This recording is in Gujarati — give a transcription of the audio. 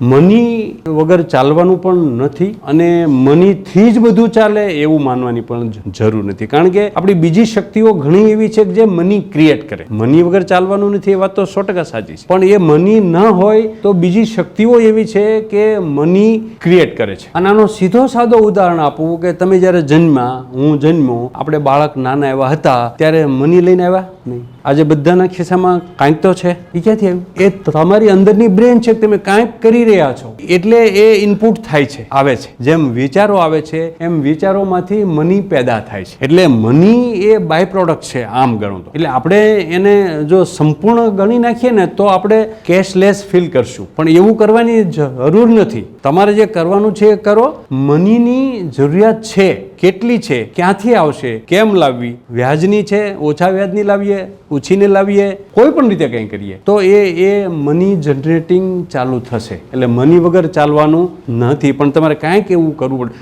મની વગર ચાલવાનું પણ નથી અને મનીથી જ બધું ચાલે એવું માનવાની પણ જરૂર નથી, કારણ કે આપણી બીજી શક્તિઓ ઘણી એવી છે કે જે મની ક્રિએટ કરે. મની વગર ચાલવાનું નથી એ વાત તો 100% સાચી છે, પણ એ મની ન હોય તો બીજી શક્તિઓ એવી છે કે મની ક્રિએટ કરે છે. અને આનો સીધો સાદો ઉદાહરણ આપું કે તમે જ્યારે જન્મ્યા, હું જન્મ્યો, આપણે બાળક નાના એવા હતા ત્યારે મની લઈને આવ્યા નહીં. આજે બધાના ખિસ્સામાં કાંઈક તો છે. એ ક્યાંથી આવ્યું? એ તમારી અંદરની બ્રેન છે, તમે કાંઈક કરી રહ્યા છો એટલે એ ઇનપુટ થાય છે, આવે છે. જેમ વિચારો આવે છે એમ વિચારોમાંથી મની પેદા થાય છે. એટલે મની એ બાય પ્રોડક્ટ છે આમ ગણો તો. એટલે આપણે એને જો સંપૂર્ણ ગણી નાખીએ ને તો આપણે કેશલેસ ફીલ કરશું, પણ એવું કરવાની જરૂર નથી. તમારે જે કરવાનું છે એ કરો. મનીની જરૂરિયાત છે, કેટલી છે, ક્યાંથી આવશે, કેમ લાવવી, વ્યાજની છે, ઓછા વ્યાજની લાવીએ, ઓછીને લાવીએ, કોઈ પણ રીતે કંઈ કરીએ તો એ મની જનરેટિંગ ચાલુ થશે. એટલે મની વગર ચાલવાનું નથી, પણ તમારે કાંઈક એવું કરવું પડે.